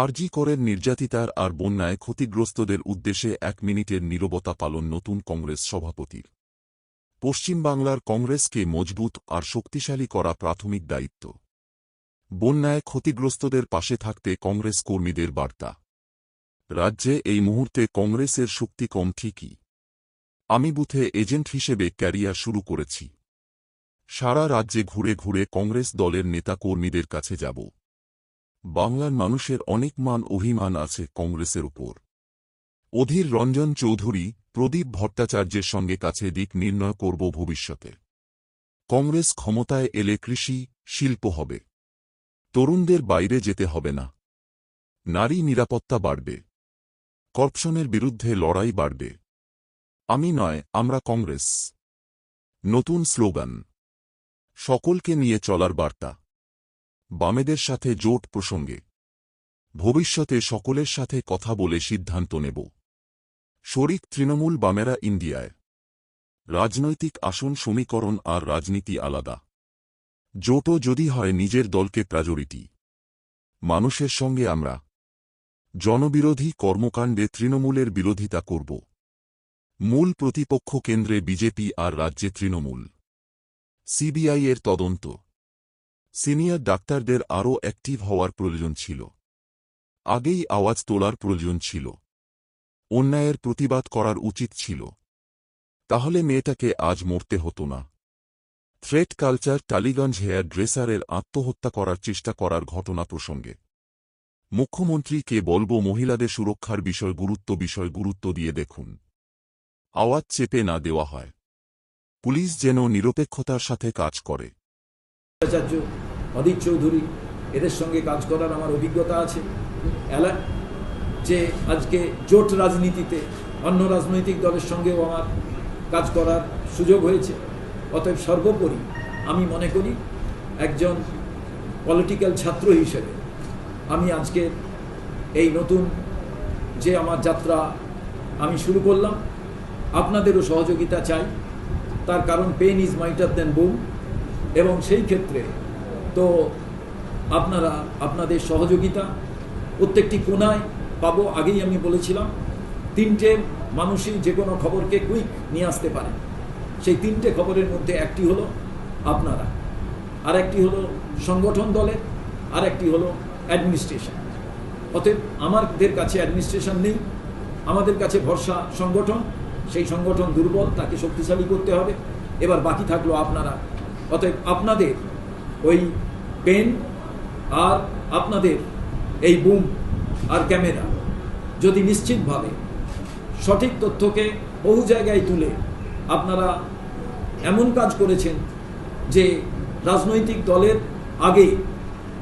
আরজি করের নির্যাতিতার আর বন্যায় ক্ষতিগ্রস্তদের উদ্দেশ্যে 1 মিনিটের নীরবতা পালন নতুন কংগ্রেস সভাপতির। পশ্চিমবাংলার কংগ্রেসকে মজবুত আর শক্তিশালী করা প্রাথমিক দায়িত্ব। বন্যায় ক্ষতিগ্রস্তদের পাশে থাকতে কংগ্রেস কর্মীদের বার্তা। রাজ্যে এই মুহূর্তে কংগ্রেসের শক্তি কম ঠিকই। আমি বুথে এজেন্ট হিসেবে ক্যারিয়ার শুরু করেছি। সারা রাজ্যে ঘুরে ঘুরে কংগ্রেস দলের নেতা কর্মীদের কাছে যাব। বাংলার মানুষের অনেক মান অভিমান আছে কংগ্রেসের উপর। অধীর রঞ্জন চৌধুরী, প্রদীপ ভট্টাচার্যের সঙ্গে কাছে দিক নির্ণয় করব ভবিষ্যতে। কংগ্রেস ক্ষমতায় এলে কৃষি, শিল্প হবে। তরুণদের বাইরে যেতে হবে না। নারী নিরাপত্তা বাড়বে। কর্পশনের বিরুদ্ধে লড়াই বাড়বে। আমি নয়, আমরা কংগ্রেস। নতুন স্লোগান। সকলকে নিয়ে চলার বার্তা। বামেদের সাথে জোট প্রসঙ্গে ভবিষ্যতে সকলের সাথে কথা বলে সিদ্ধান্ত নেব। শরিক তৃণমূল বামেরা ইন্ডিয়ায়। রাজনৈতিক আসন সমীকরণ আর রাজনীতি আলাদা। জোটও যদি হয় নিজের দলকে প্রায়োরিটি। মানুষের সঙ্গে আমরা। জনবিরোধী কর্মকাণ্ডে তৃণমূলের বিরোধিতা করব। মূল প্রতিপক্ষ কেন্দ্রে বিজেপি আর রাজ্যে তৃণমূল। সিবিআই-এর তদন্ত। সিনিয়র ডাক্তারদের আরও অ্যাক্টিভ হওয়ার প্রয়োজন ছিল। আগেই আওয়াজ তোলার প্রয়োজন ছিল। অন্যায়ের প্রতিবাদ করার উচিত ছিল। তাহলে মেয়েটাকে আজ মরতে হতো না। Threat culture. টালিগঞ্জ হেয়ার ড্রেসারের আত্মহত্যা করার চেষ্টা করার ঘটনা প্রসঙ্গে মুখ্যমন্ত্রীকে বলবো মহিলাদের সুরক্ষার বিষয় গুরুত্ব দিয়ে দেখুন। আওয়াজ চেপে না দেওয়া হয়। পুলিশ যেন নিরপেক্ষতার সাথে কাজ করে। অধীর চৌধুরী, এদের সঙ্গে কাজ করার আমার অভিজ্ঞতা আছে। যে আজকে জোট রাজনীতিতে অন্য রাজনৈতিক দলের সঙ্গেও আমার কাজ করার সুযোগ হয়েছে। অতএব সর্বোপরি আমি মনে করি একজন পলিটিক্যাল ছাত্র হিসেবে আমি আজকে এই নতুন যে আমার যাত্রা আমি শুরু করলাম, আপনাদেরও সহযোগিতা চাই। তার কারণ pen is mightier than boom, এবং সেই ক্ষেত্রে তো আপনারা আপনাদের সহযোগিতা প্রত্যেকটি কোণায় পাবো। আগেই আমি বলেছিলাম 3টে মানুষই যে কোনো খবরকে কুইক নিয়ে আসতে পারে। সেই 3টে খবরের মধ্যে একটি হলো আপনারা, আর একটি হলো সংগঠন দলের, আর একটি হলো অ্যাডমিনিস্ট্রেশন। অতএব আমাদের কাছে অ্যাডমিনিস্ট্রেশন নেই, আমাদের কাছে ভরসা সংগঠন। সেই সংগঠন দুর্বল, তাকে শক্তিশালী করতে হবে। এবার বাকি থাকলো আপনারা। অতএব আপনাদের ওই পেন আর আপনাদের এই বুম আর ক্যামেরা যদি নিশ্চিতভাবে সঠিক তথ্যকে বহু জায়গায় তুলে আপনারা এমন কাজ করেছেন যে রাজনৈতিক দলের আগে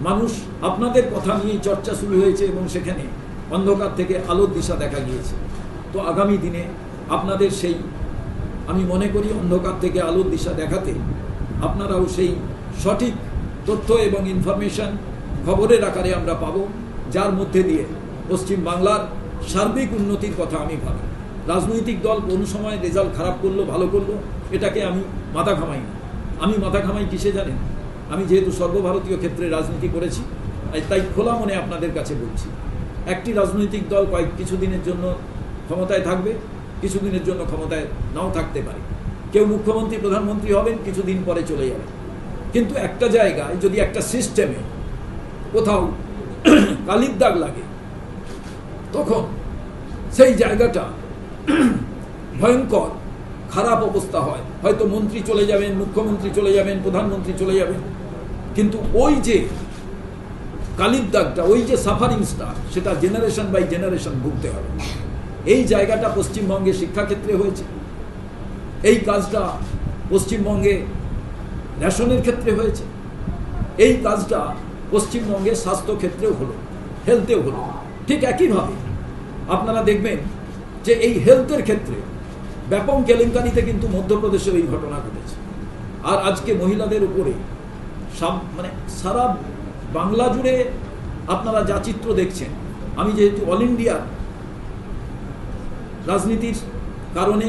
মানুষ আপনাদের কথা নিয়েই চর্চা শুরু হয়েছে এবং সেখানে অন্ধকার থেকে আলোর দিশা দেখা গিয়েছে। তো আগামী দিনে আপনাদের সেই, আমি মনে করি অন্ধকার থেকে আলোর দিশা দেখাতে আপনারাও সেই সঠিক তথ্য এবং ইনফরমেশন খবরের আকারে আমরা পাব, যার মধ্যে দিয়ে পশ্চিম বাংলার সার্বিক উন্নতির কথা আমি ভাবি। রাজনৈতিক দল কোনো সময় রেজাল্ট খারাপ করলো ভালো করলো এটাকে আমি মাথা ঘামাই না। আমি মাথা ঘামাই কিসে জানেন? আমি যেহেতু সর্বভারতীয় ক্ষেত্রে রাজনীতি করেছি, তাই খোলা মনে আপনাদের কাছে বলছি, একটি রাজনৈতিক দল কিছুদিনের জন্য ক্ষমতায় থাকবে, কিছুদিনের জন্য ক্ষমতায় নাও থাকতে পারে। কেউ মুখ্যমন্ত্রী প্রধানমন্ত্রী হবেন, কিছুদিন পরে চলে যাবেন। কিন্তু একটা জায়গায় যদি একটা সিস্টেমে কোথাও কালির দাগ লাগে, তখন সেই জায়গাটা ভয়ঙ্কর খারাপ অবস্থা হয়। হয়তো মন্ত্রী চলে যাবেন, মুখ্যমন্ত্রী চলে যাবেন, প্রধানমন্ত্রী চলে যাবেন, কিন্তু ওই যে কালির দাগটা, ওই যে সাফারিংসটা, সেটা জেনারেশন বাই জেনারেশন ভুগতে হবে। এই জায়গাটা পশ্চিমবঙ্গে শিক্ষাক্ষেত্রে হয়েছে, এই কাজটা পশ্চিমবঙ্গে রেশনের ক্ষেত্রে হয়েছে, এই কাজটা পশ্চিমবঙ্গে স্বাস্থ্যক্ষেত্রেও হলো, হেলথেও হলো। ঠিক একইভাবে আপনারা দেখবেন যে এই হেলথের ক্ষেত্রে ব্যাপক কেলেঙ্কারিতে কিন্তু মধ্যপ্রদেশেও এই ঘটনা ঘটেছে। আর আজকে মহিলাদের উপরে মানে সারা বাংলা জুড়ে আপনারা যা চিত্র দেখছেন, আমি যেহেতু অল ইন্ডিয়া রাজনীতির কারণে